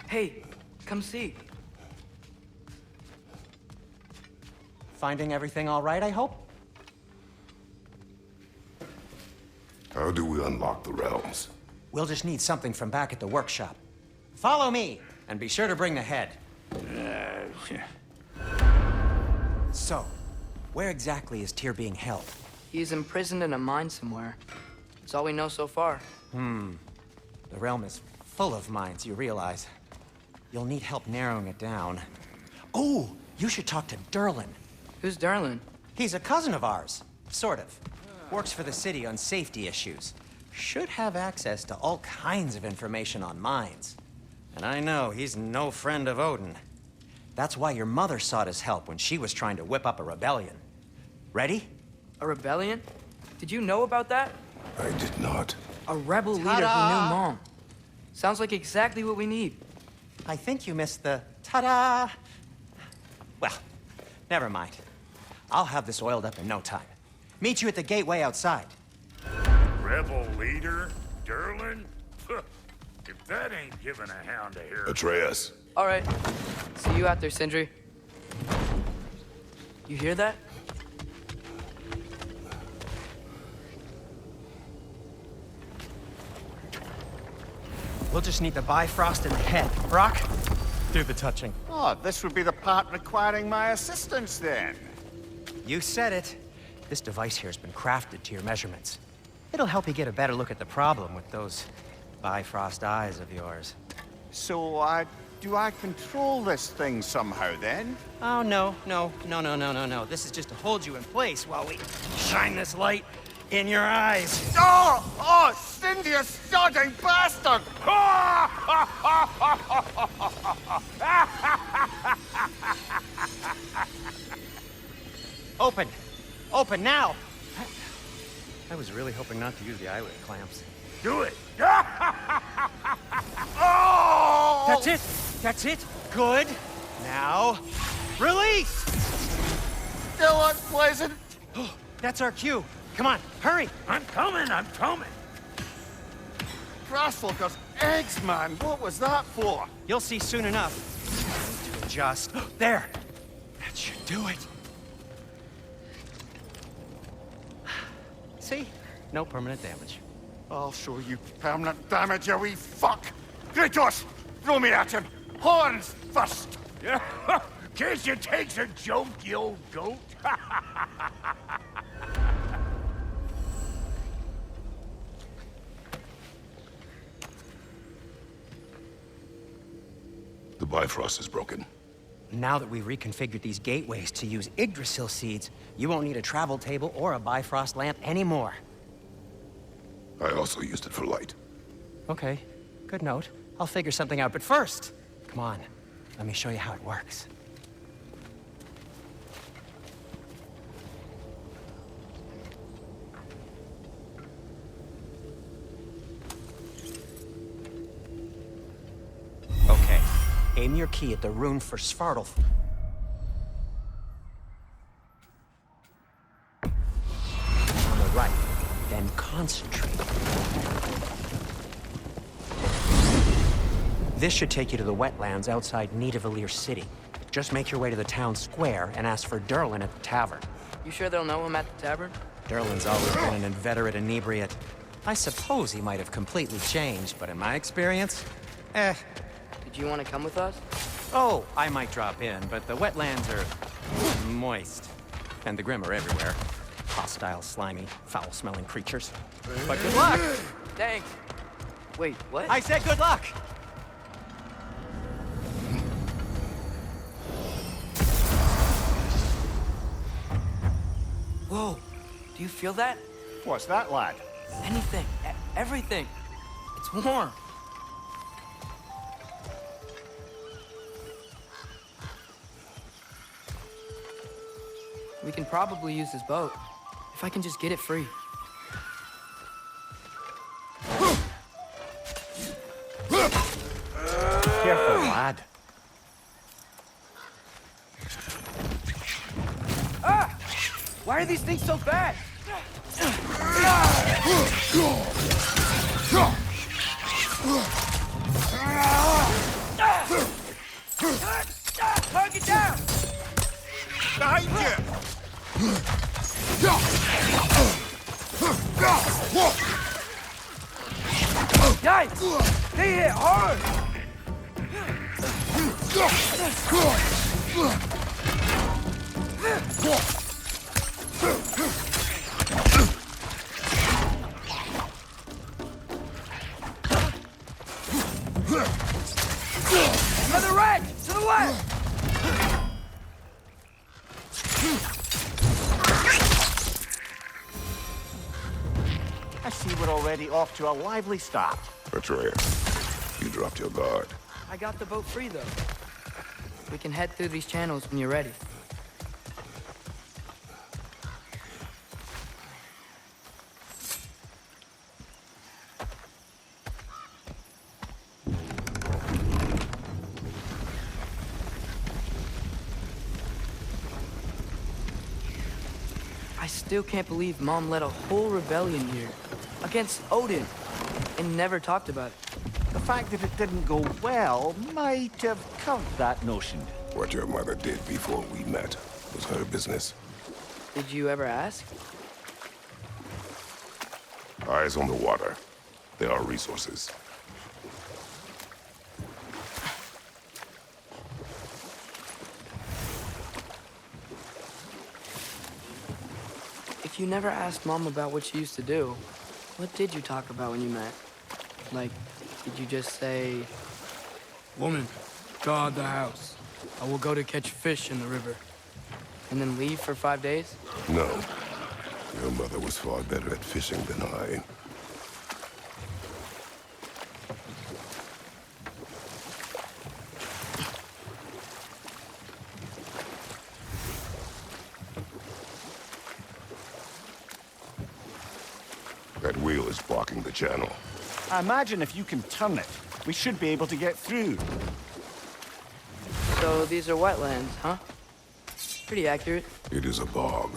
Hey, come see. Finding everything all right, I hope? How do we unlock the realms? We'll just need something from back at the workshop. Follow me, and be sure to bring the head. So, where exactly is Tyr being held? He's imprisoned in a mine somewhere. That's all we know so far. The realm is full of mines, you realize. You'll need help narrowing it down. Oh, you should talk to Durlin. Who's Darlin? He's a cousin of ours, sort of. Works for the city on safety issues. Should have access to all kinds of information on mines. And I know he's no friend of Odin. That's why your mother sought his help when she was trying to whip up a rebellion. Ready? A rebellion? Did you know about that? I did not. A rebel leader who Ta-da! knew Mom. Sounds like exactly what we need. I think you missed the ta-da. Well, never mind. I'll have this oiled up in no time. Meet you at the gateway outside. Rebel leader? Durlin? If that ain't giving a hound a hair. Atreus. All right. See you out there, Sindri. You hear that? We'll just need the Bifrost in the head. Brock, do the touching. Oh, this would be the part requiring my assistance then. You said it. This device here has been crafted to your measurements. It'll help you get a better look at the problem with those Bifrost eyes of yours. So, do I control this thing somehow then? Oh, no. This is just to hold you in place while we shine this light in your eyes. Oh, Cindy, you sodding bastard! Open! Open now! I was really hoping not to use the eyelid clamps. Do it! Oh! That's it! That's it! Good! Now, release! Still unpleasant. That's our cue. Come on, hurry! I'm coming! Grassfuckers, eggs, man. What was that for? You'll see soon enough. I need to adjust. There! That should do it. See? No permanent damage. I'll show you permanent damage, you wee fuck. Kratos, throw me at him. Horns first. Yeah. Case you takes a joke, you old goat. The Bifrost is broken. Now that we've reconfigured these gateways to use Yggdrasil seeds, you won't need a travel table or a Bifrost lamp anymore. I also used it for light. Okay, good note. I'll figure something out, but first, come on, let me show you how it works. Okay, aim your key at the rune for Svartalf. On the right, then concentrate. This should take you to the wetlands outside Nidavellir City. Just make your way to the town square and ask for Durlin at the tavern. You sure they'll know him at the tavern? Durlin's always been an inveterate inebriate. I suppose he might have completely changed, but in my experience, Did you want to come with us? Oh, I might drop in, but the wetlands are moist. And the Grim are everywhere. Hostile, slimy, foul-smelling creatures. But good luck! Thanks. Wait, what? I said good luck! Whoa, do you feel that? What's that, lad? Anything, everything. It's warm. We can probably use this boat, if I can just get it free. Careful, lad. Ah! Why are these things so fast? Yikes! They hit hard! Another wreck! To the left! I see we're already off to a lively start. Atreus, you dropped your guard. I got the boat free, though. We can head through these channels when you're ready. I still can't believe Mom led a whole rebellion here against Odin and never talked about it. The fact that it didn't go well might have covered that notion. What your mother did before we met was her business. Did you ever ask? Eyes on the water. There are resources. If you never asked Mom about what she used to do, what did you talk about when you met? Like, did you just say, "Woman, guard the house. I will go to catch fish in the river," and then leave for 5 days? No. Your mother was far better at fishing than I. That wheel is blocking the channel. I imagine if you can turn it, we should be able to get through. So these are wetlands, huh? Pretty accurate. It is a bog.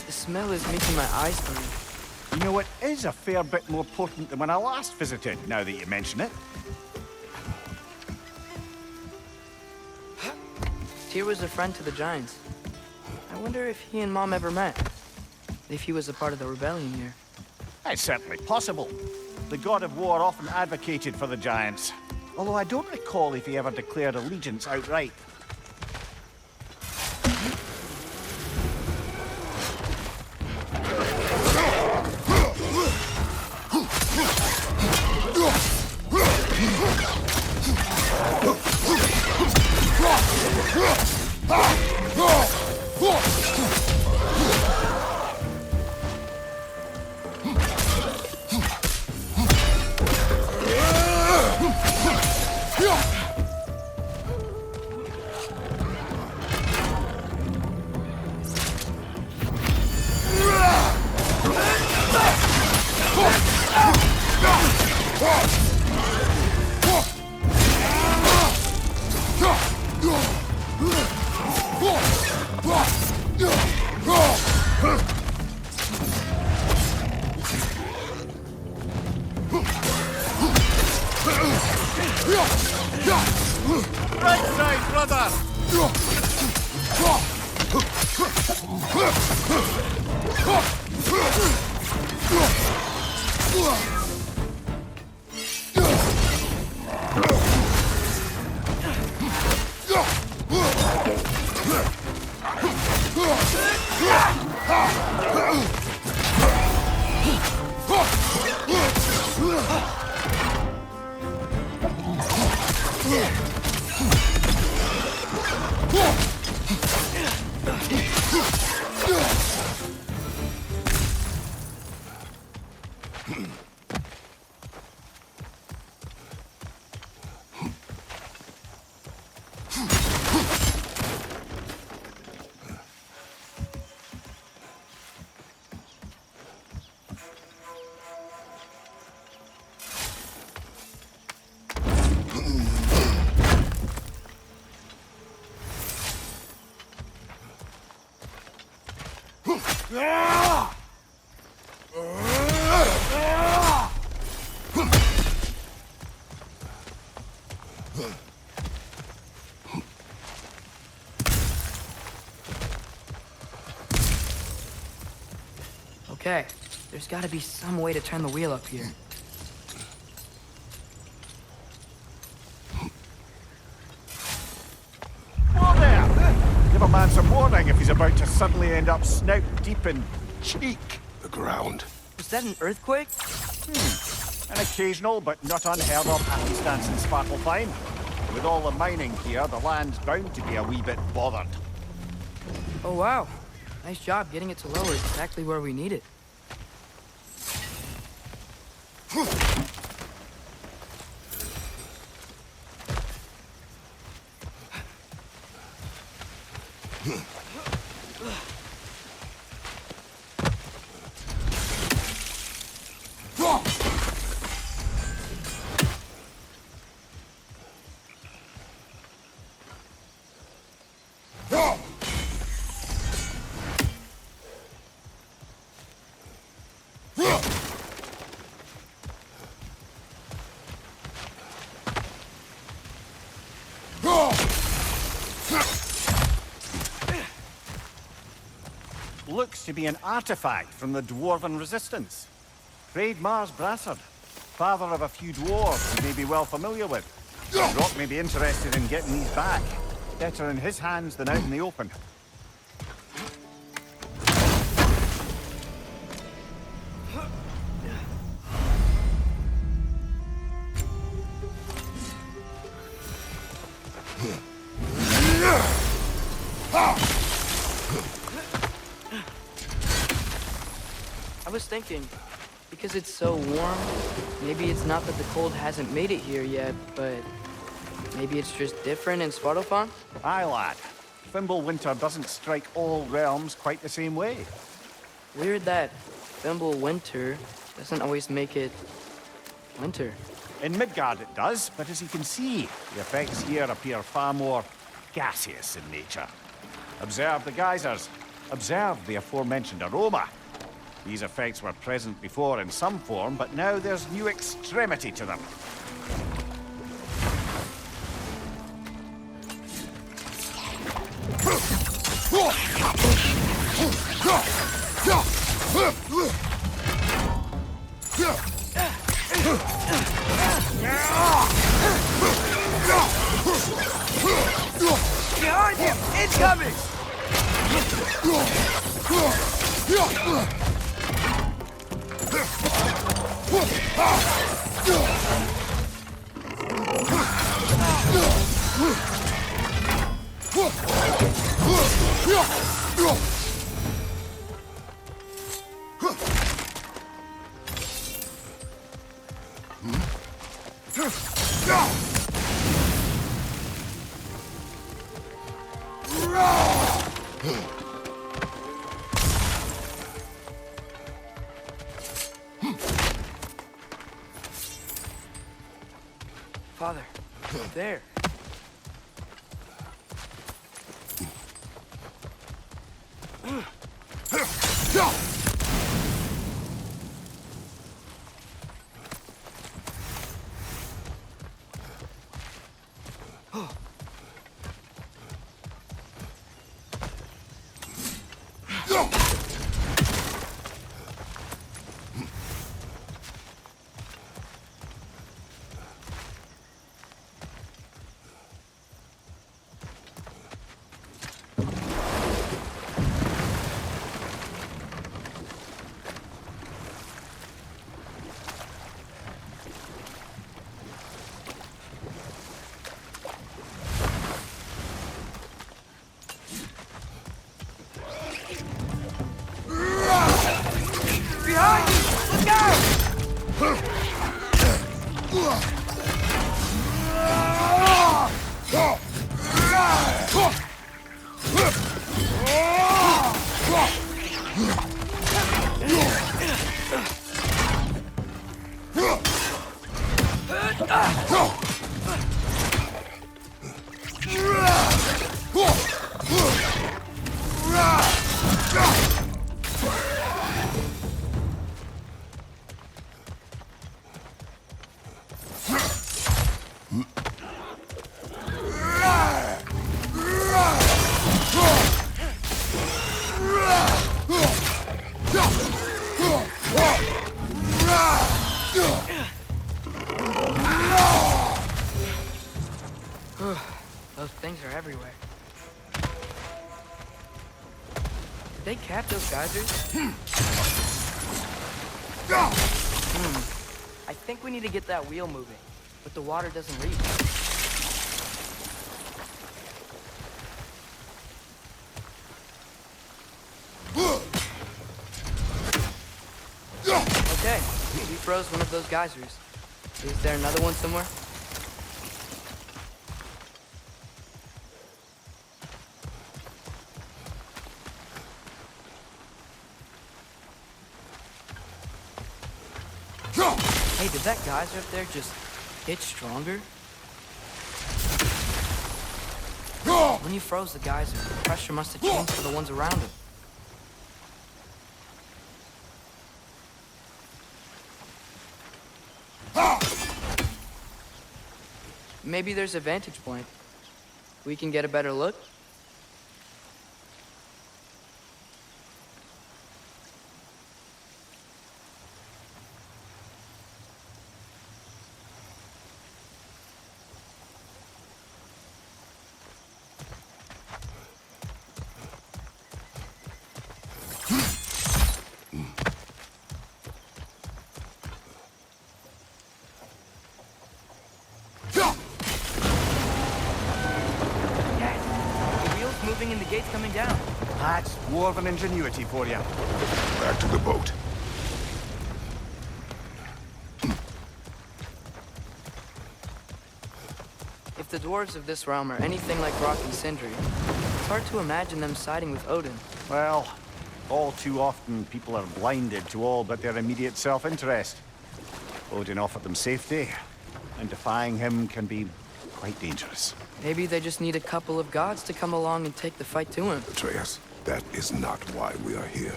The smell is making my eyes burn. You know, it is a fair bit more potent than when I last visited, now that you mention it. Tyr was a friend to the Giants. I wonder if he and Mom ever met. If he was a part of the rebellion here. It's certainly possible. The god of war often advocated for the Giants. Although I don't recall if he ever declared allegiance outright. Right side, brother! Okay, there's gotta be some way to turn the wheel up here. Whoa there! Give a man some warning if he's about to suddenly end up snout deep in cheek. The ground. Was that an earthquake? An occasional but not unheard of happenstance in Svartalfheim. With all the mining here, the land's bound to be a wee bit bothered. Oh, wow. Nice job getting it to lower exactly where we need it. Looks to be an artifact from the Dwarven Resistance. Hreidmar's Brassard, father of a few dwarves you may be well familiar with. Rock may be interested in getting these back. Better in his hands than out in the open. I was thinking, because it's so warm, maybe it's not that the cold hasn't made it here yet, but maybe it's just different in Svartalfheim? Aye, lad. Fimbulwinter doesn't strike all realms quite the same way. Weird that Fimbulwinter doesn't always make it winter. In Midgard it does, but as you can see, the effects here appear far more gaseous in nature. Observe the geysers. Observe the aforementioned aroma. These effects were present before in some form, but now there's new extremity to them. Behind you! Incoming! Father, there. Behind you! Look out! things are everywhere. Did they cap those geysers? I think we need to get that wheel moving, but the water doesn't reach. Okay, we froze one of those geysers. Is there another one somewhere? Hey, did that geyser up there just get stronger? When you froze the geyser, the pressure must have changed for the ones around it. Maybe there's a vantage point. We can get a better look. Moving and the gate's coming down. That's dwarven ingenuity for you. Back to the boat. If the dwarves of this realm are anything like Rock and Sindri, it's hard to imagine them siding with Odin. Well, all too often people are blinded to all but their immediate self-interest. Odin offered them safety, and defying him can be quite dangerous. Maybe they just need a couple of gods to come along and take the fight to him. Atreus, that is not why we are here.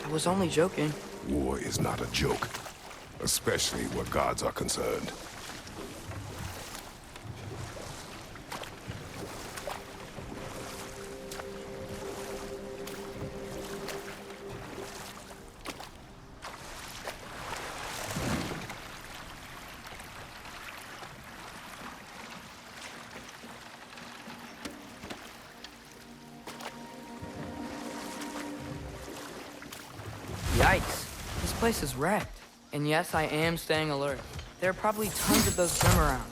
I was only joking. War is not a joke, especially where gods are concerned. Yikes. This place is wrecked. And yes, I am staying alert. There are probably tons of those Grim around.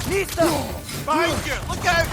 Nista! Behind you! Look out!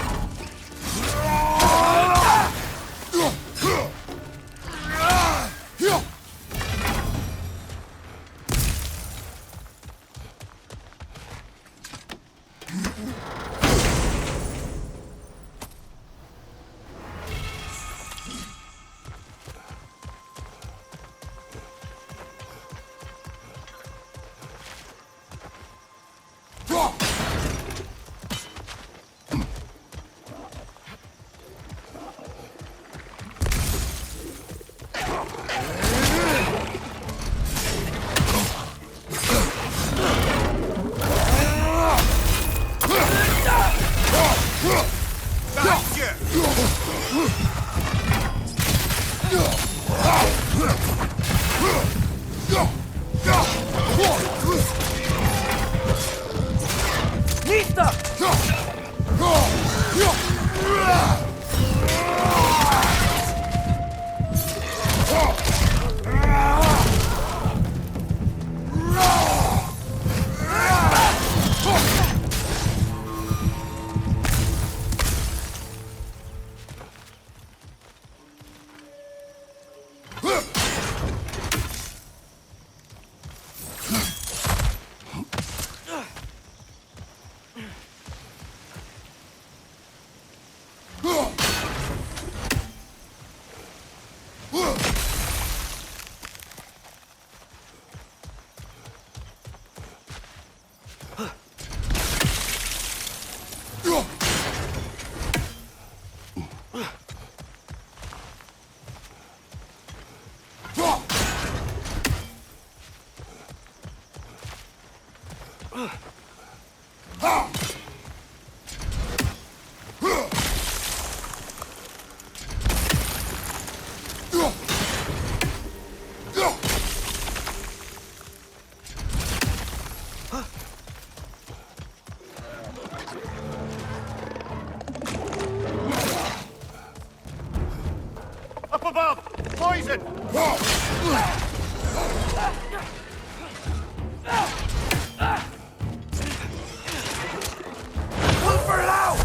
above! Poison! Cooper out!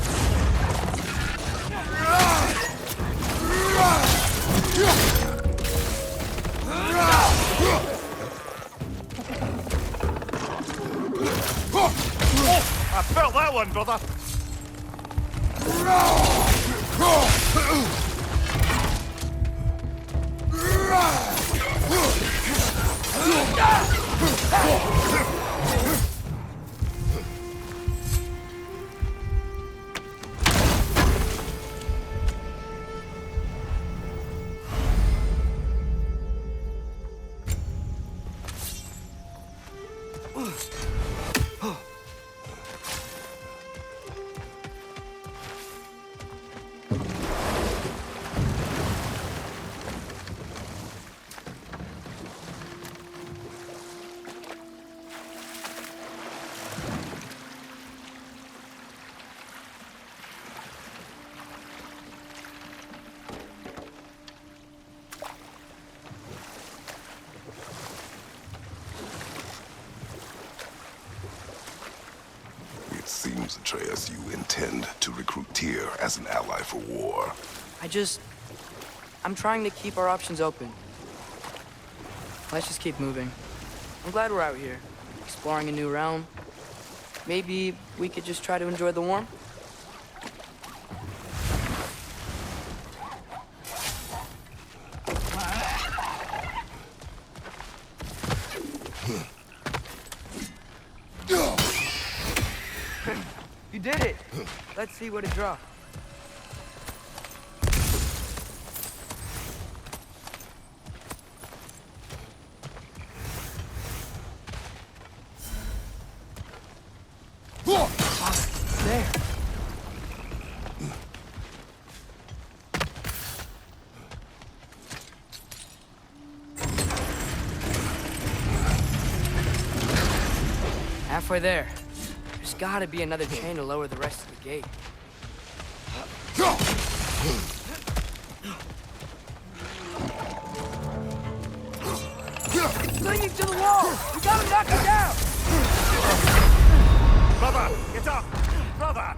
I felt that one, brother! It seems, Atreus, you intend to recruit Tyr as an ally for war. I'm trying to keep our options open. Let's just keep moving. I'm glad we're out here, exploring a new realm. Maybe we could just try to enjoy the warmth? You did it! Let's see what it draws. There. Halfway there. There's gotta be another chain to lower the rest of the gate. It's clinging to the wall! We gotta knock it down! Brother, get up! Brother!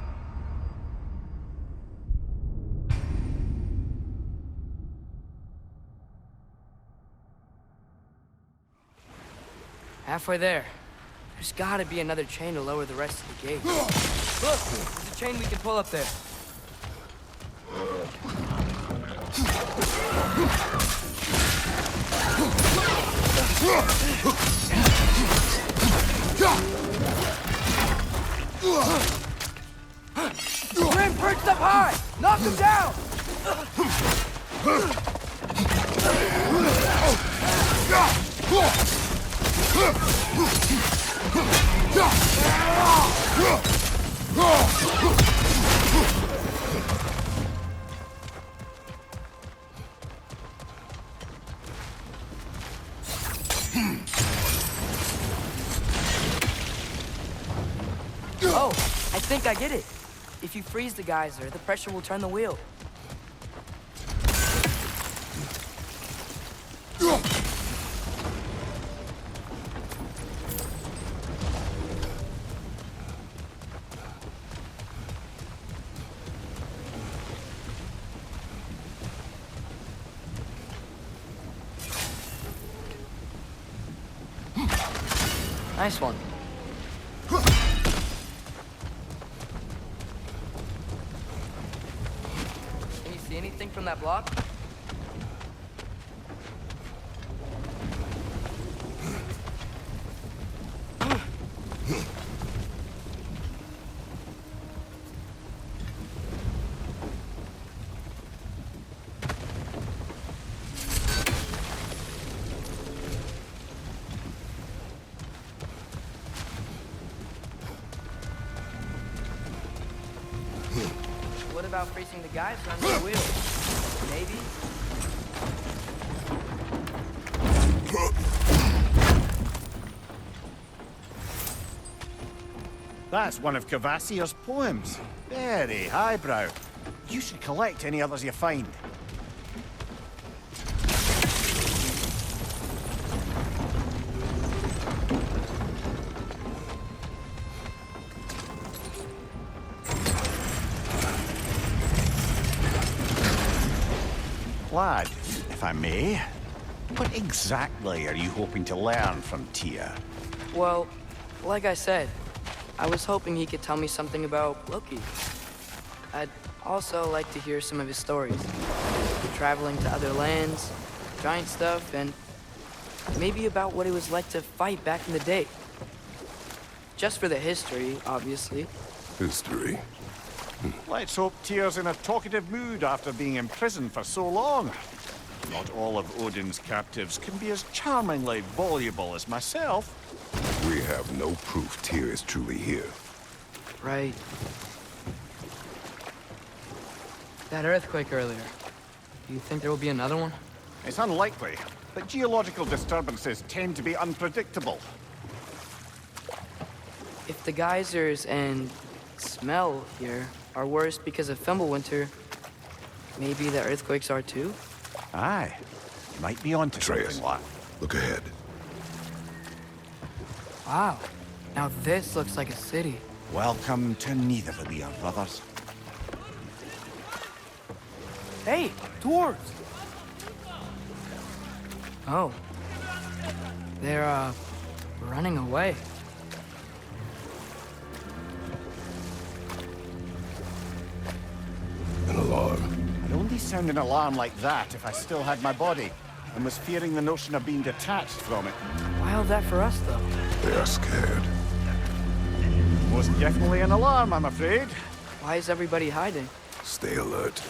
Halfway there. There's gotta be another chain to lower the rest of the gate. Look! There's a chain we can pull up there. Grim perched up high! Knock him down! Oh, I think I get it. If you freeze the geyser, the pressure will turn the wheel. Nice one. Can you see anything from that block? What about freezing the guys under the wheel? Maybe? That's one of Kvasir's poems. Very highbrow. You should collect any others you find. lad, if I may. What exactly are you hoping to learn from Tyr? Well, like I said, I was hoping he could tell me something about Loki. I'd also like to hear some of his stories. Traveling to other lands, giant stuff, and maybe about what it was like to fight back in the day. Just for the history, obviously. History. Let's hope Tyr's in a talkative mood after being imprisoned for so long. Not all of Odin's captives can be as charmingly voluble as myself. We have no proof Tyr is truly here. Right. That earthquake earlier. Do you think there will be another one? It's unlikely, but geological disturbances tend to be unpredictable. If the geysers and smell here are worse because of Fimbulwinter, maybe the earthquakes are too? Aye. You might be onto Atreus, something, lad. look ahead. Wow. Now this looks like a city. Welcome to Nidavellir, brothers. Hey, dwarves! Oh. They're, running away. An alarm. I'd only sound an alarm like that if I still had my body, and was fearing the notion of being detached from it. Why all that for us, though? They are scared. Most definitely an alarm, I'm afraid. Why is everybody hiding? Stay alert.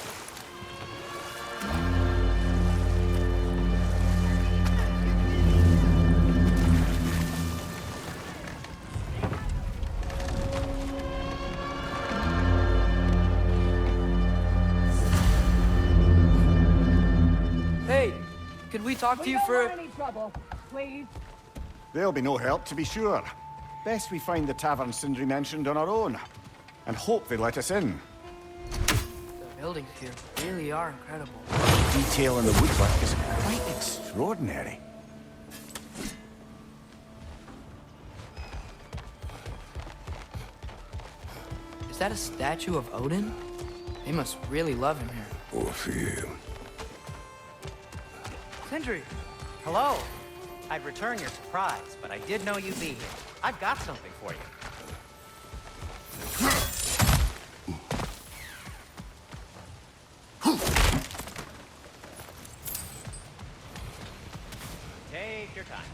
Hey, could we talk to you for... any trouble, please. There'll be no help, to be sure. Best we find the tavern Sindri mentioned on our own, and hope they let us in. The buildings here really are incredible. The detail in the woodwork is quite extraordinary. Is that a statue of Odin? They must really love him here. Or fear him. Sindri! Hello. I'd return your surprise, but I did know you'd be here. I've got something for you. Take your time.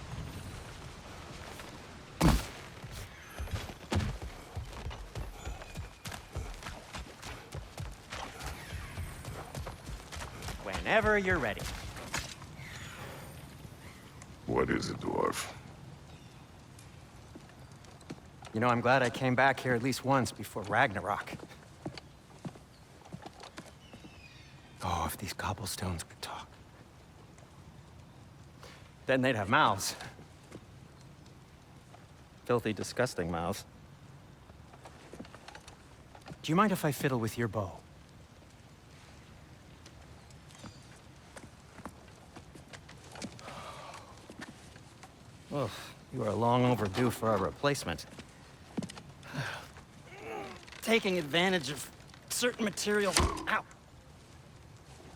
Whenever you're ready. What is it, dwarf? You know, I'm glad I came back here at least once before Ragnarok. Oh, if these cobblestones could talk. Then they'd have mouths. Filthy, disgusting mouths. Do you mind if I fiddle with your bow? Oh, you are long overdue for a replacement. Taking advantage of certain materials. Ow!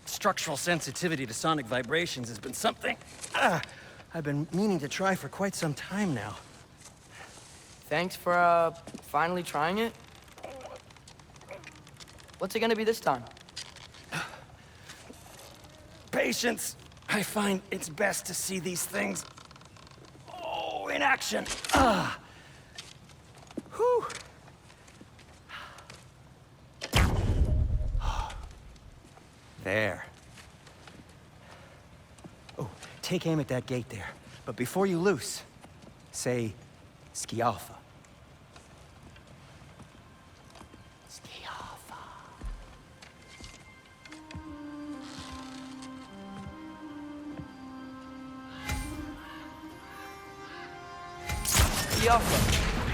Structural sensitivity to sonic vibrations has been something I've been meaning to try for quite some time now. Thanks for, finally trying it. What's it gonna be this time? Patience. I find it's best to see these things in action. Whew. There. Oh, take aim at that gate there. But before you loose, say Skialfa. Skialfa.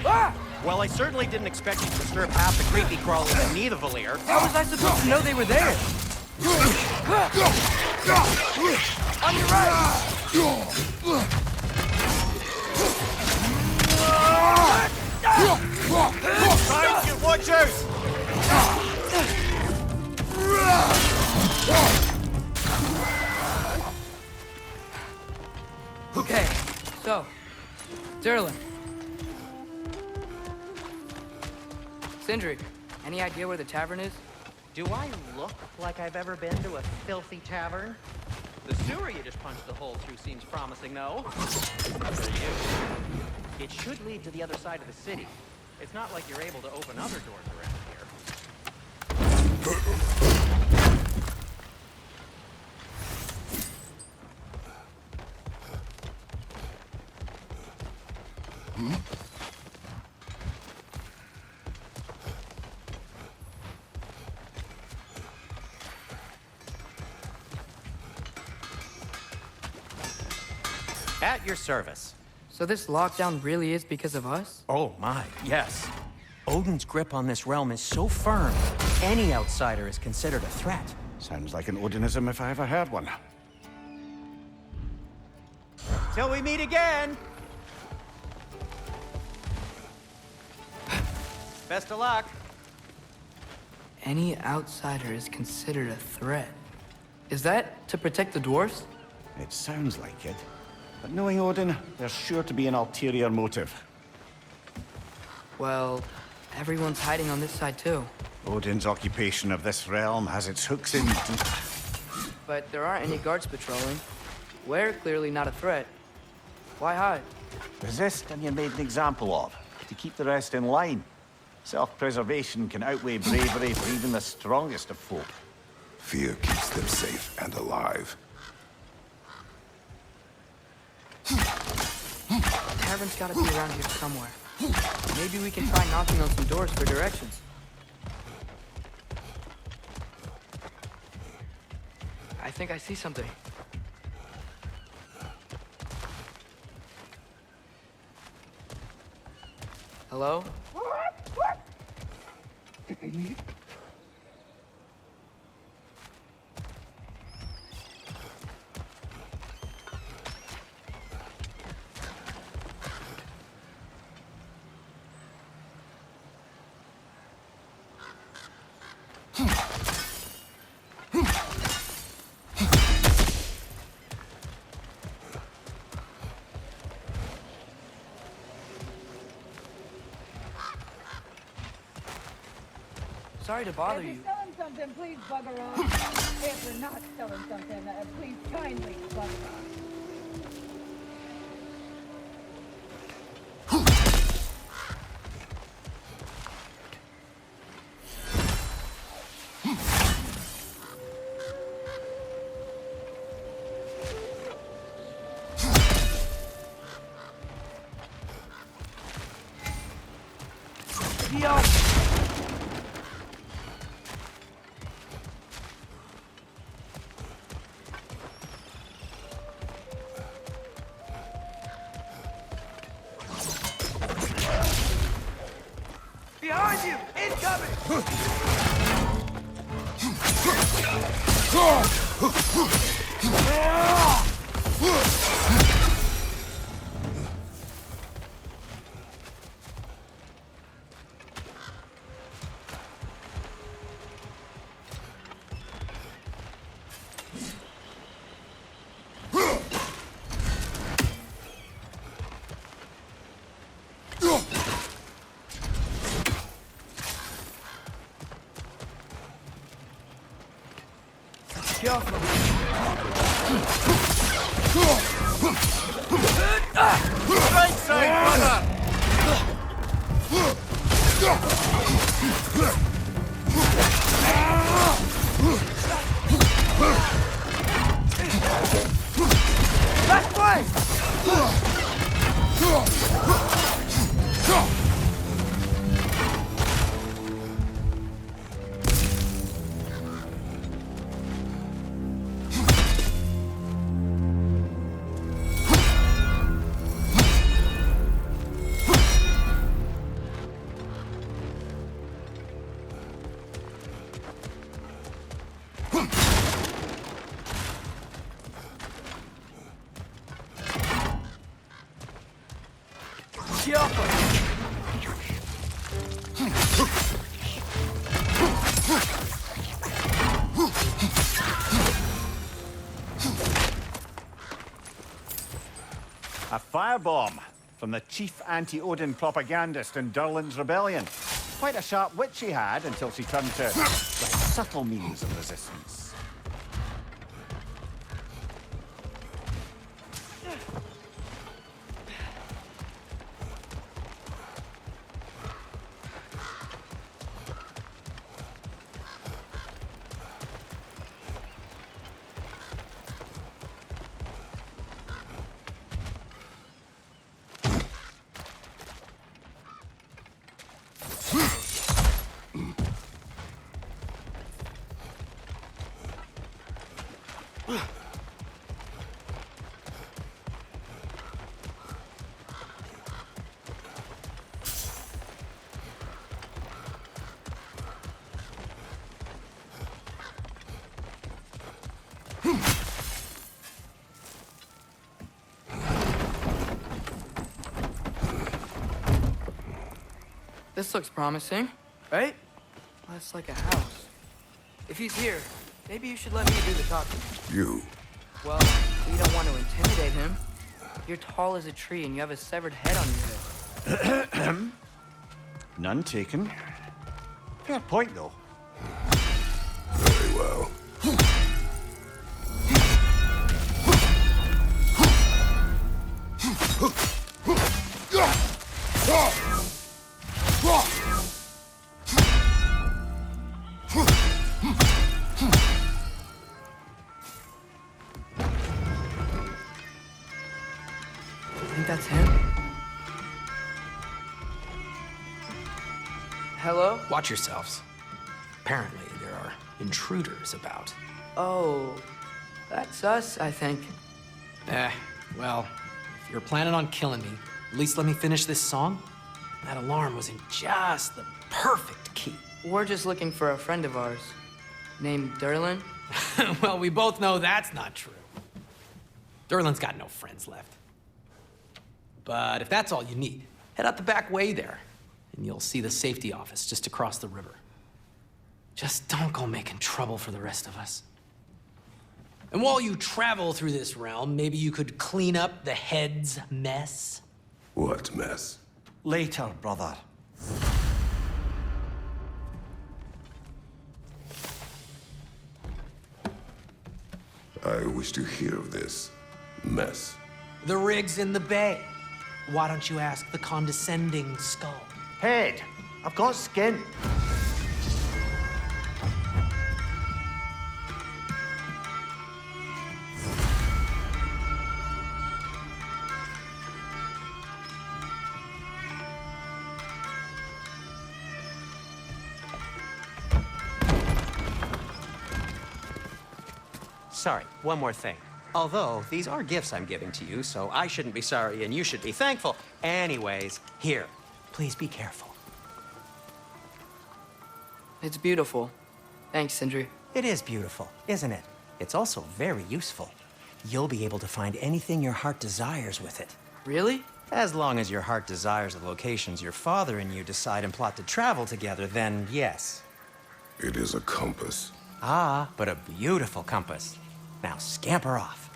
Ah! Well, I certainly didn't expect you to disturb half the creepy crawlers in Nidavellir. How was I supposed to know they were there? On your right! Time, watch out! Durlin. Sindri, any idea where the tavern is? Do I look like I've ever been to a filthy tavern? The sewer you just punched the hole through seems promising, though. For you. It should lead to the other side of the city. It's not like you're able to open other doors around here. At your service. So this lockdown really is because of us? Oh my, yes. Odin's grip on this realm is so firm, any outsider is considered a threat. Sounds like an Odinism if I ever heard one. Till we meet again! Best of luck. Any outsider is considered a threat. Is that to protect the dwarves? It sounds like it. But knowing Odin, there's sure to be an ulterior motive. Well, everyone's hiding on this side too. Odin's occupation of this realm has its hooks in deep. But there aren't any guards patrolling. We're clearly not a threat. Why hide? Resist and you're made an example of, to keep the rest in line. Self-preservation can outweigh bravery for even the strongest of folk. Fear keeps them safe and alive. The tavern's gotta be around here somewhere. Maybe we can try knocking on some doors for directions. I think I see something. Hello? Sorry to bother If you. you're selling something, please bugger off. If you're not selling something, please kindly bugger off. Behind you! Incoming! Careful. Right side, brother! Left way! A firebomb. from the chief anti-Odin propagandist in Durlin's rebellion. Quite a sharp wit she had until she turned to the subtle means of resistance. This looks promising, right? Well, that's like a house. If he's here, maybe you should let me do the talking. You. Well, we don't want to intimidate him. You're tall as a tree and you have a severed head on your head. None taken. Fair point, though. Very well. Think that's him? Hello? Watch yourselves. Apparently, there are intruders about. Oh, that's us, I think. Well, if you're planning on killing me, at least let me finish this song. That alarm was in just the perfect key. We're just looking for a friend of ours named Durlin. Well, we both know that's not true. Durlin's got no friends left. But if that's all you need, head out the back way there, and you'll see the safety office just across the river. Just don't go making trouble for the rest of us. And while you travel through this realm, maybe you could clean up the head's mess. What mess? Later, brother. I wish to hear of this mess. The rig's in the bay. Why don't you ask the condescending skull? Head, I've got skin. Sorry, one more thing. Although, these are gifts I'm giving to you, so I shouldn't be sorry and you should be thankful. Anyways, here, please be careful. It's beautiful. Thanks, Sindri. It is beautiful, isn't it? It's also very useful. You'll be able to find anything your heart desires with it. Really? As long as your heart desires the locations your father and you decide and plot to travel together, then yes. It is a compass. Ah, but a beautiful compass. Now scamper off.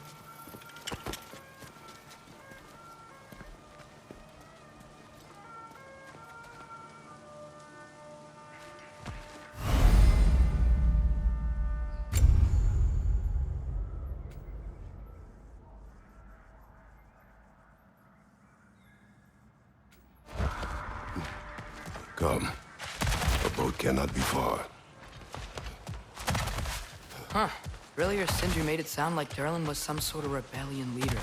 Come. A boat cannot be far. Huh. Earlier, Sindri made it sound like Durlin was some sort of rebellion leader.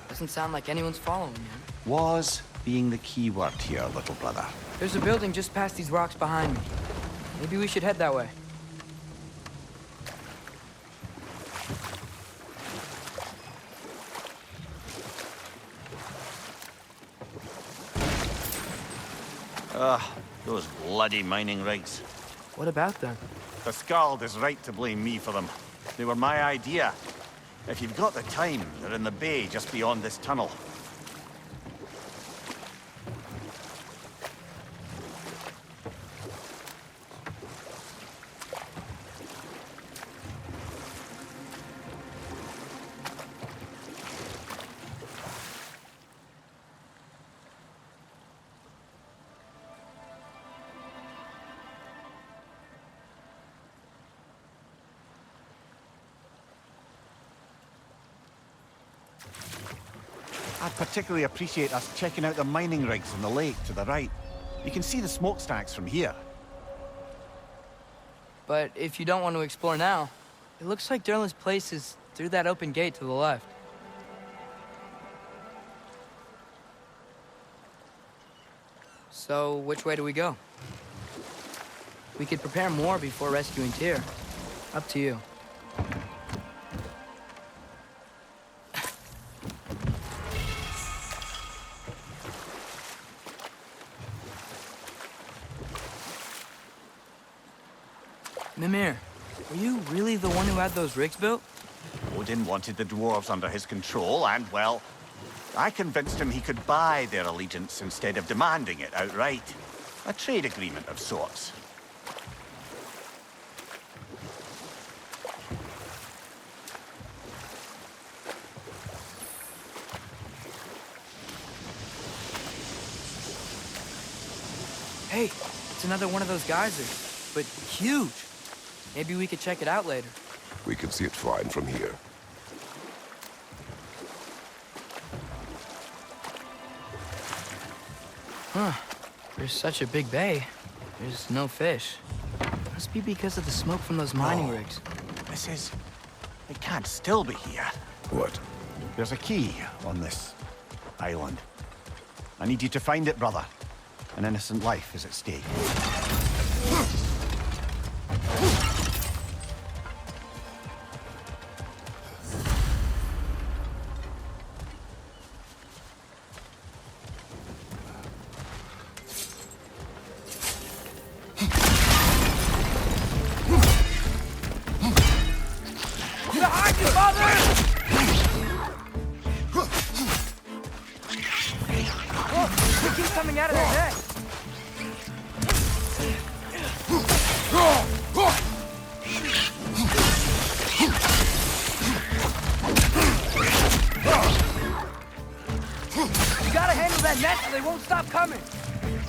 Doesn't sound like anyone's following him. Was being the key word here, little brother. There's a building just past these rocks behind me. Maybe we should head that way. Those bloody mining rigs. What about them? The Skald is right to blame me for them. They were my idea. If you've got the time, they're in the bay just beyond this tunnel. I'd particularly appreciate us checking out the mining rigs in the lake to the right. You can see the smokestacks from here. But if you don't want to explore now, it looks like Derlin's place is through that open gate to the left. So, which way do we go? We could prepare more before rescuing Tyr. Up to you. Mimir, were you really the one who had those rigs built? Odin wanted the dwarves under his control, and, well, I convinced him he could buy their allegiance instead of demanding it outright. A trade agreement of sorts. Hey, it's another one of those geysers, but huge. Maybe we could check it out later. We can see it fine from here. Huh. There's such a big bay. There's no fish. Must be because of the smoke from those mining rigs. This is... It can't still be here. What? There's a key on this island. I need you to find it, brother. An innocent life is at stake. Behind you, father! Look, it keeps coming out of their neck. You gotta handle that net so they won't stop coming.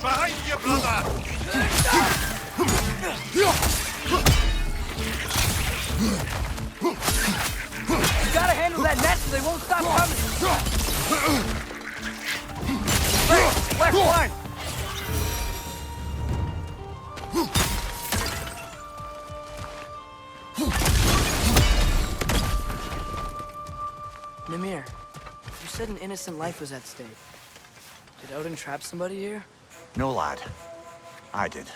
Behind you, brother! You gotta handle that net so they won't stop coming. Left line. Mimir, you said an innocent life was at stake. Did Odin trap somebody here? No, lad. I did.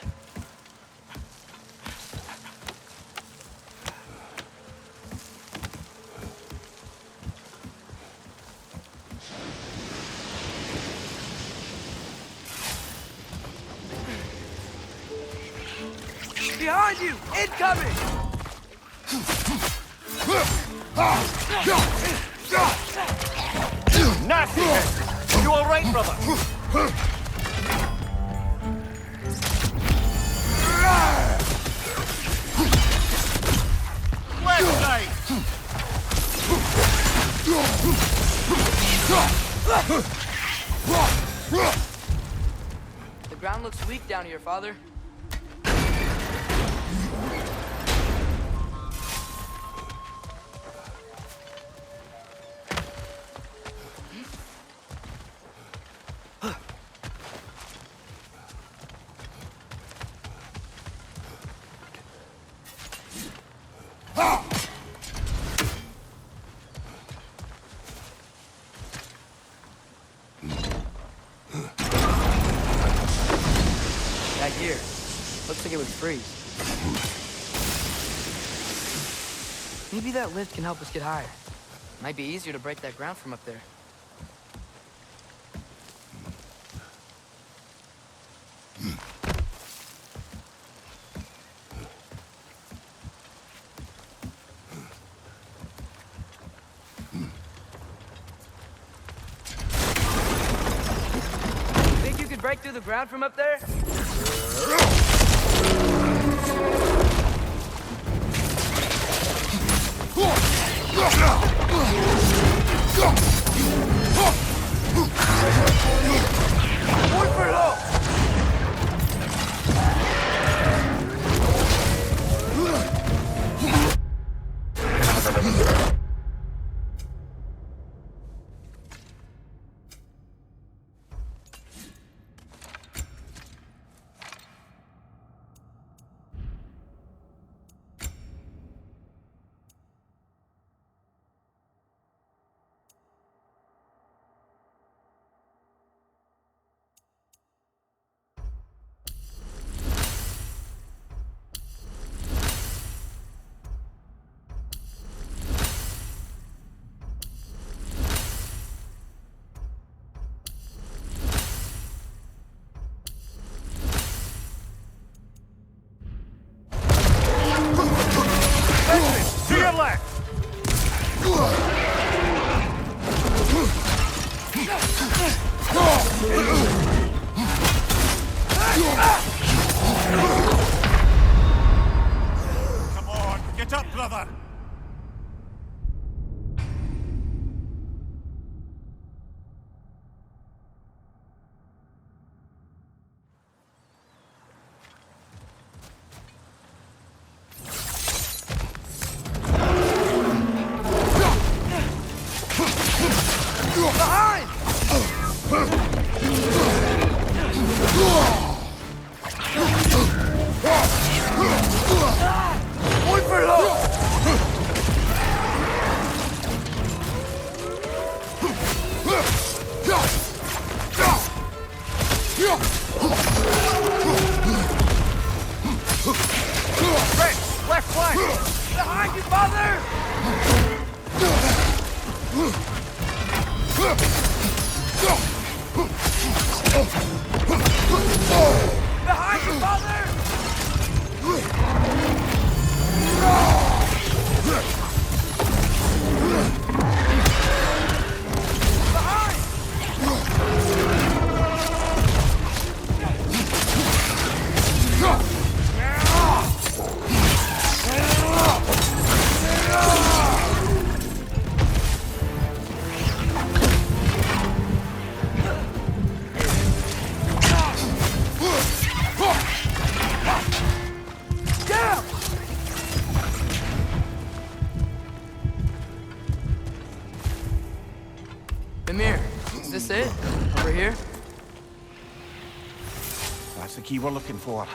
Behind you! Incoming! Nasty hit! You all right, brother? Left side! The ground looks weak down here, father. That gear. Looks like it would freeze. Maybe that lift can help us get higher. Might be easier to break that ground from up there. Think you could break through the ground from up there? One for low! Come on, get up, brother! Left flank! Behind you, father! Behind you, father! Mimir, is this it? Over here? That's the key we're looking for.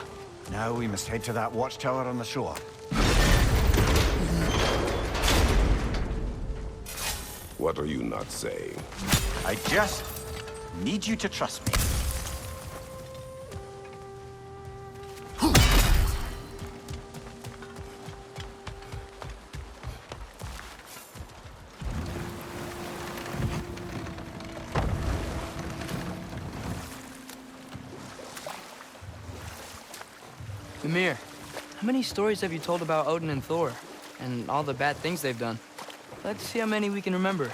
Now we must head to that watchtower on the shore. What are you not saying? I just need you to trust me. Mimir, how many stories have you told about Odin and Thor? And all the bad things they've done? Let's see how many we can remember.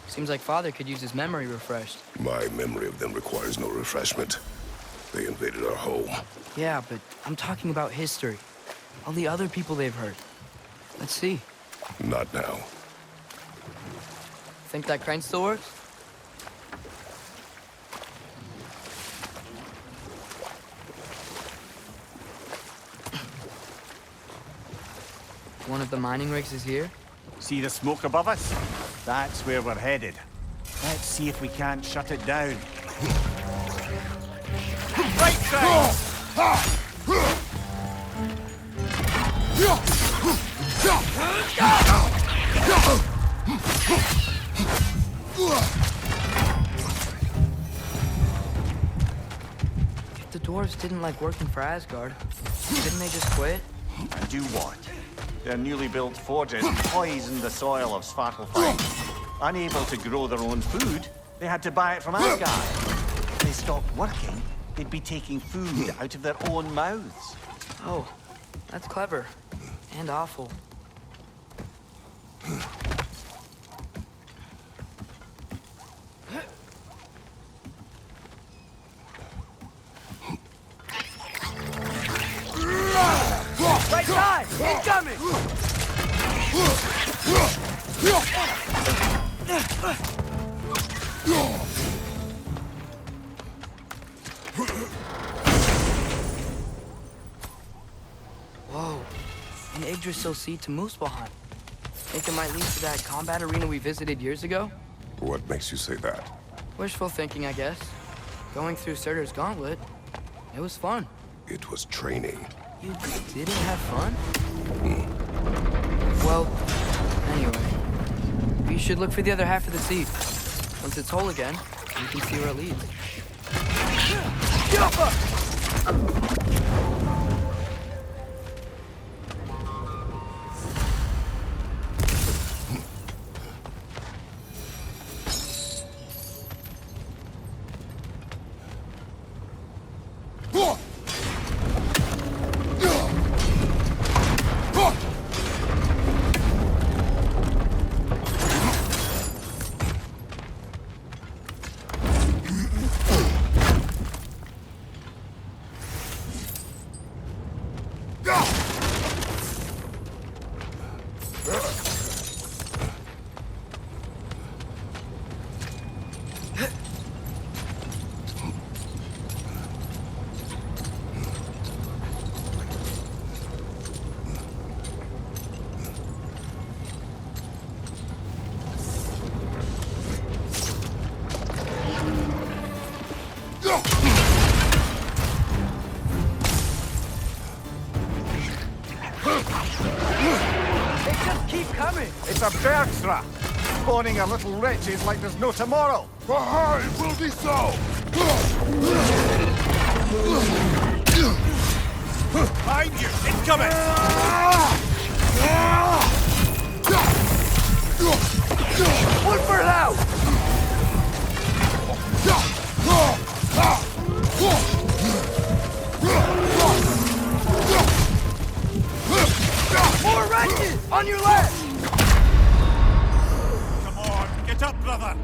Seems like Father could use his memory refreshed. My memory of them requires no refreshment. They invaded our home. Yeah, but I'm talking about history. All the other people they've hurt. Let's see. Not now. Think that crane still works? One of the mining rigs is here? See the smoke above us? That's where we're headed. Let's see if we can't shut it down. Right side! If the dwarves didn't like working for Asgard, didn't they just quit? And do what? Their newly built forges poisoned the soil of Svartalfheim. Unable to grow their own food, they had to buy it from Asgard. If they stopped working, they'd be taking food out of their own mouths. Oh, that's clever. And awful. Right side! Incoming! Whoa. An Yggdrasil seed to Muspelheim. Think it might lead to that combat arena we visited years ago? What makes you say that? Wishful thinking, I guess. Going through Surtur's gauntlet, it was fun. It was training. You didn't have fun? Well, anyway. We should look for the other half of the seed. Once it's whole again, we can see where it leads. coming! It's a Bergstra! Spawning a little wretches like there's no tomorrow! Behind will be so! Behind you! Incoming! One for it out! More wretches! On your left! Come on, get up, brother!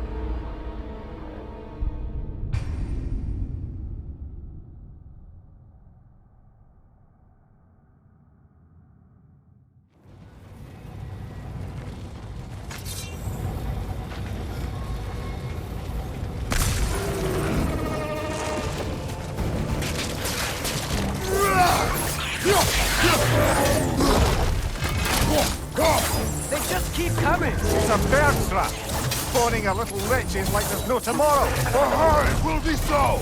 They just keep coming! It's a Bergstra! Spawning a little wretches like there's no tomorrow! Behind will be so!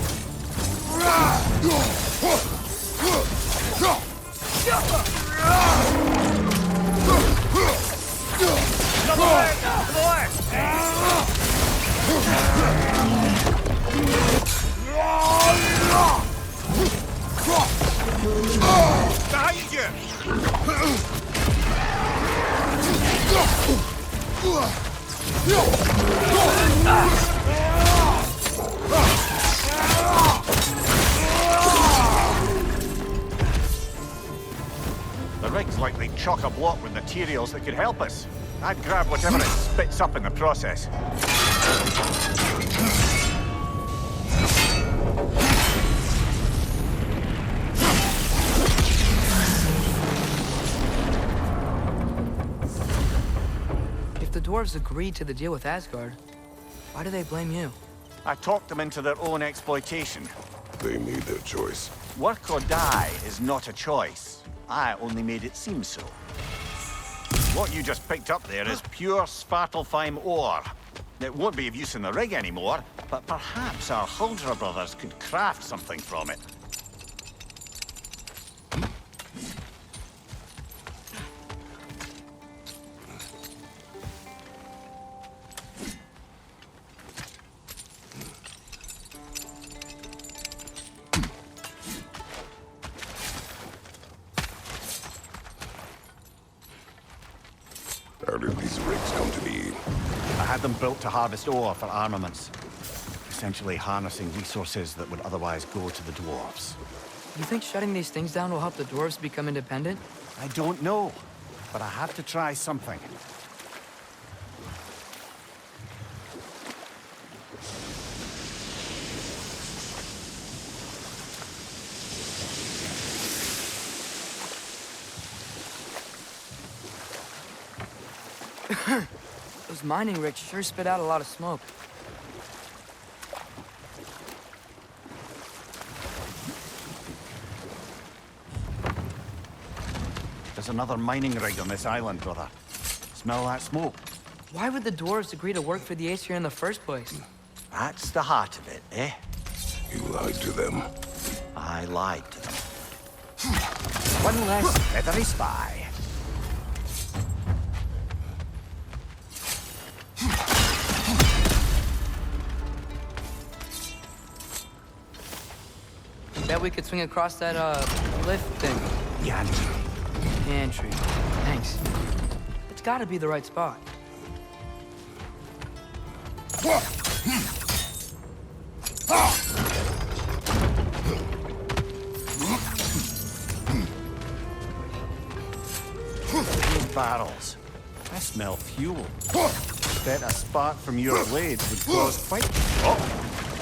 Behind you! The rig's likely chock-a-block with materials that could help us. I'd grab whatever it spits up in the process. If the dwarves agreed to the deal with Asgard, why do they blame you? I talked them into their own exploitation. They made their choice. Work or die is not a choice. I only made it seem so. What you just picked up there is pure Svartalfheim ore. It won't be of use in the rig anymore, but perhaps our Huldra brothers could craft something from it. How did these rigs come to be? I had them built to harvest ore for armaments. Essentially harnessing resources that would otherwise go to the dwarves. You think shutting these things down will help the dwarves become independent? I don't know, but I have to try something. Those mining rigs sure spit out a lot of smoke. There's another mining rig on this island, brother. Smell that smoke? Why would the dwarves agree to work for the Aesir in the first place? That's the heart of it, eh? You lied to them. I lied to them. One less feathery spy. Bet we could swing across that, lift thing. Yantry. Pantry. Thanks. It's gotta be the right spot. Barrels. I smell fuel. Bet a spark from your blades would cause quite... Oh,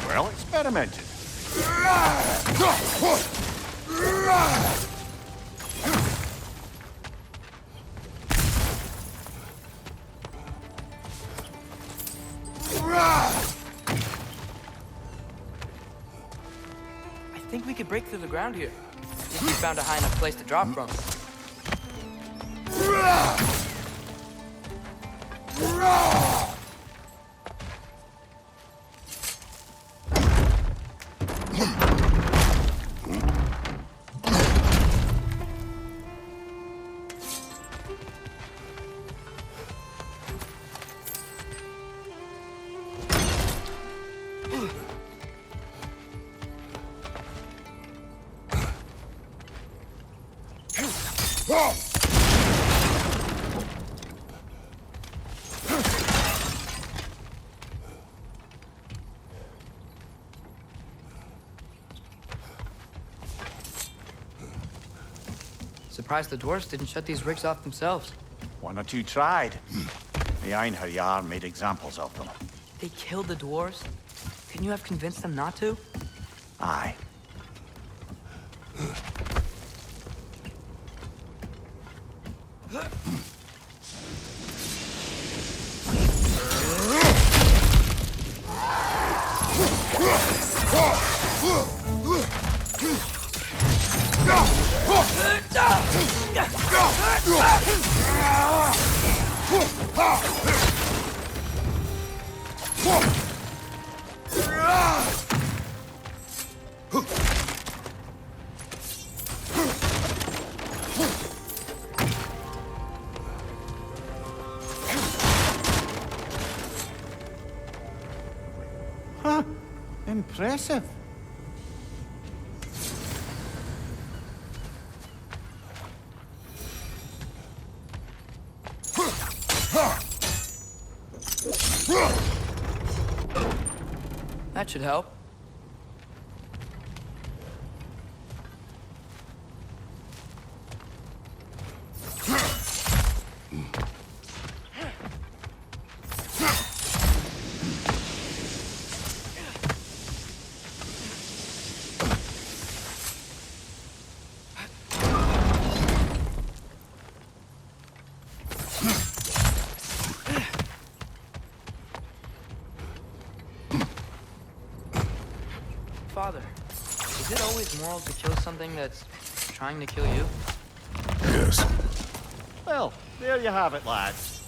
well experimented. I think we could break through the ground here. If we found a high enough place to drop from. Surprised the dwarves didn't shut these rigs off themselves. One or two tried. The Einherjar made examples of them. They killed the dwarves? Couldn't you have convinced them not to? Aye. Huh. Impressive. That should help. Father, is it always moral to kill something that's trying to kill you? Yes. Well, there you have it, lads.